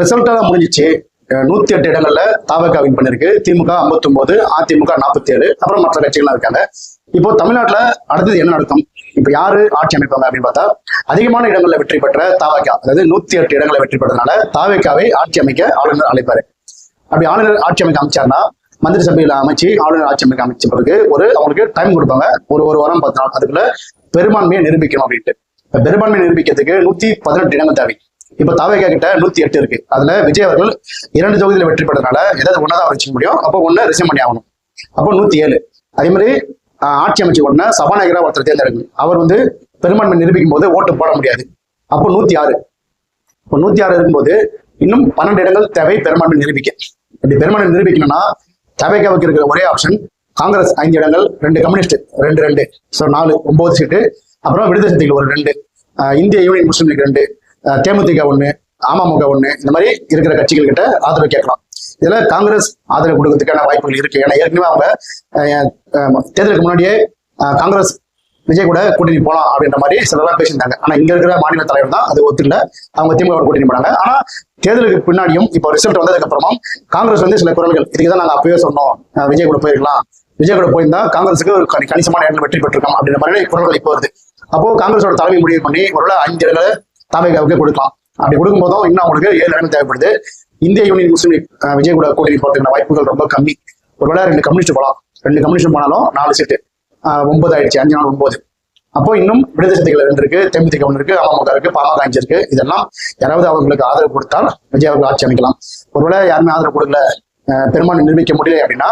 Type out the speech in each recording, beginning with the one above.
ரிசல்ட்டா முடிஞ்சிச்சு. 108 இடங்கள்ல தாவக வின் பண்ணிருக்கு. திமுக 59, அதிமுக 47, அப்புறம் மற்ற கட்சிகள்லாம் இருக்காங்க. இப்போ தமிழ்நாட்டுல அடுத்தது என்ன நடக்கும்? இப்ப யாரு ஆட்சி அமைப்பாங்க அப்படின்னு பார்த்தா, அதிகமான இடங்கள்ல வெற்றி பெற்ற தாவக, அதாவது 108 இடங்களை வெற்றி பெற்றதுனால தாவகாவை ஆட்சி அமைக்க ஆளுநர் அழைப்பாரு. அப்படி ஆளுநர் ஆட்சி அமைக்க அமைச்சாருன்னா மந்திரி சபையில அமைச்சு ஆளுநர் ஆட்சி அமைக்க அமைச்ச பிறகு அவங்களுக்கு டைம் கொடுப்பாங்க, ஒரு வாரம் 10 நாள். அதுக்குள்ள பெரும்பான்மையை நிரூபிக்கணும் அப்படின்ட்டு. பெரும்பான்மையை நிரூபிக்கிறதுக்கு 118 இடங்கள் தேவை. இப்ப தாவேகா கிட்ட 108 இருக்கு. அதுல விஜய் அவர்கள் 2 தொகுதியில வெற்றி பெற்றதுனால ஏதாவது ஒன்னதான் வச்சுக்க முடியும். அப்போ ஒண்ணு ரிசைன் பண்ணி ஆகணும். அப்போ 107. அதே மாதிரி ஆட்சி அமைச்ச உடனே சபாநாயகரா ஒருத்தர் தேர்ந்தெடுக்கணும். அவர் பெரும்பான்மை நிரூபிக்கும் போது ஓட்டு போட முடியாது. அப்போ 106. இப்போ 106 இருக்கும்போது இன்னும் 12 இடங்கள் தேவை பெரும்பான்மை நிரூபிக்க. இப்படி பெரும்பான்மை நிரூபிக்கணும்னா தாவேகாவுக்கு இருக்கிற ஒரே ஆப்ஷன் காங்கிரஸ் 5 இடங்கள், 2 கம்யூனிஸ்ட் 2, ஸோ 4, 9 சீட்டு. அப்புறம் விடுதலை சிறுத்தைகள் ஒரு 2, இந்திய யூனியன் முஸ்லீம் லீக் 2, தேமுதிக 1, அமமுக 1, இந்த மாதிரி இருக்கிற கட்சிகள் கிட்ட ஆதரவு கேட்கலாம். இதுல காங்கிரஸ் ஆதரவு கொடுக்கறதுக்கான வாய்ப்புகள் இருக்கு. ஏன்னா ஏற்கனவே அவங்க தேர்தலுக்கு முன்னாடியே காங்கிரஸ் விஜய் கூட கூட்டணி போலாம் அப்படின்ற மாதிரி சிலர்லாம் பேசியிருந்தாங்க. ஆனா இங்க இருக்கிற மாநில தலைவர் தான் அது ஒத்துக்கல. அவங்க திமுக கூட்டணி போனாங்க. ஆனா தேர்தலுக்கு பின்னாடியும் இப்போ ரிசல்ட் வந்ததுக்கு அப்புறமா காங்கிரஸ் சில குரல்கள், இதுக்குதான் நாங்க அப்பவே சொன்னோம், விஜய் கூட போயிருக்கலாம், விஜய் கூட போயிருந்தா காங்கிரஸுக்கு ஒரு கணிசமான இடங்கள் வெற்றி பெற்றிருக்கோம் அப்படின்ற மாதிரி குரல்கள் இப்போ வருது. அப்போ காங்கிரஸோட தலைமை முடிவு பண்ணி ஒரு 5 இடங்களை தாவேகாவுக்கு கொடுக்கலாம். அப்படி கொடுக்கும்போதும் இன்னும் அவங்களுக்கு 7 இடங்கள் தேவைப்படுது. இந்திய யூனியன் முஸ்லீம் லீக் விஜய் கூட கூட்டணி போறதுக்கான வாய்ப்புகள் ரொம்ப கம்மி. ஒருவேளை 2 கம்யூனிஸ்ட் போகலாம். 2 கம்யூனிஸ்ட் போனாலும் 4 சீட்டு, 9 ஆயிடுச்சு. 5 நாள் 9. அப்போ இன்னும் விடுதலை சிறுத்தைகள் 2 இருக்கு, தேமுதிக 1 இருக்கு, அமமுக இருக்கு, பாமக 5 இருக்கு. இதெல்லாம் யாராவது அவங்களுக்கு ஆதரவு கொடுத்தால் விஜய் அவர்கள் ஆட்சி அமைக்கலாம். ஒருவேளை யாருமே ஆதரவு கொடுக்கல, பெரும்பான்மை நிரூபிக்க முடியல அப்படின்னா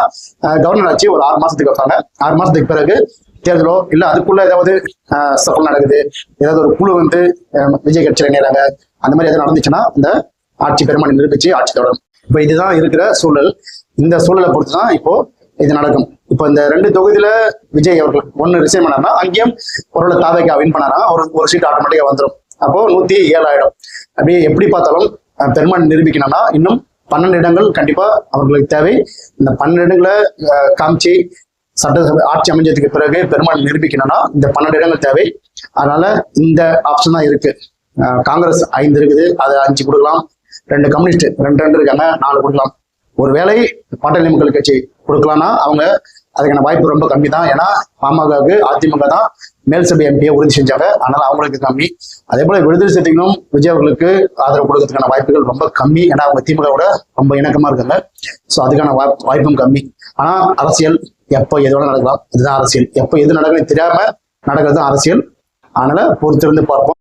கவர்னர் ஆட்சி ஒரு 6 மாசத்துக்கு வைப்பாங்க. 6 மாசத்துக்கு பிறகு தேர்தலோ இல்ல அதுக்குள்ள ஏதாவது சஃபல் நடக்குது, ஏதாவது ஒரு குழு விஜய் கட்சியில இணையறாங்க, அந்த மாதிரி எதாவது நடந்துச்சுன்னா இந்த ஆட்சி பெரும்பான்மை நிரூபிச்சு ஆட்சி தொடரும். இப்போ இதுதான் இருக்கிற சூழல். இந்த சூழலை பொறுத்துதான் இப்போ இது நடக்கும். இப்போ இந்த 2 தொகுதியில விஜய் அவர்கள் 1 ரிசைன் பண்ணாருன்னா அங்கேயும் ஒரு தாவேகா வின் பண்ணாரா ஒரு சீட் ஆட்டோமேட்டிக்கா வந்துடும். அப்போ 107 ஆயிடும். அப்படியே எப்படி பார்த்தாலும் பெரும்பான்மை நிரூபிக்கணும்னா இன்னும் 12 இடங்கள் கண்டிப்பா அவர்களுக்கு தேவை. இந்த 12 இடங்களை காமிச்சு சட்டசபை ஆட்சி அமைஞ்சதுக்கு பிறகு பெரும்பான்மை நிரூபிக்கணும்னா இந்த 12 இடங்கள் தேவை. அதனால இந்த ஆப்ஷன் தான் இருக்கு. காங்கிரஸ் 5 இருக்குது, அது 5 கொடுக்கலாம். 2 கம்யூனிஸ்ட் 2 இருக்காங்க, 4 கொடுக்கலாம். ஒருவேளை பாட்டாளி மக்கள் கட்சி கொடுக்கலாம்னா அவங்க அதுக்கான வாய்ப்பு ரொம்ப கம்மி தான். ஏன்னா பாமகவுக்கு அதிமுக தான் மேல் சபை எம்பியை உறுதி செஞ்சாங்க. அதனால அவங்களுக்கு கம்மி. அதே போல விடுதலை சிறுத்தைகளும் விஜய் அவர்களுக்கு ஆதரவு கொடுக்கறதுக்கான வாய்ப்புகள் ரொம்ப கம்மி. ஏன்னா அவங்க திமுகவோட ரொம்ப இணக்கமா இருக்காங்க. ஸோ அதுக்கான வாய்ப்பும் கம்மி. ஆனா அரசியல் எப்போ எதோட நடக்கலாம், இதுதான் அரசியல். எப்போ எது நடக்குன்னு தெரியாம நடக்கிறது தான் அரசியல். அதனால பொறுத்திருந்து பார்ப்போம்.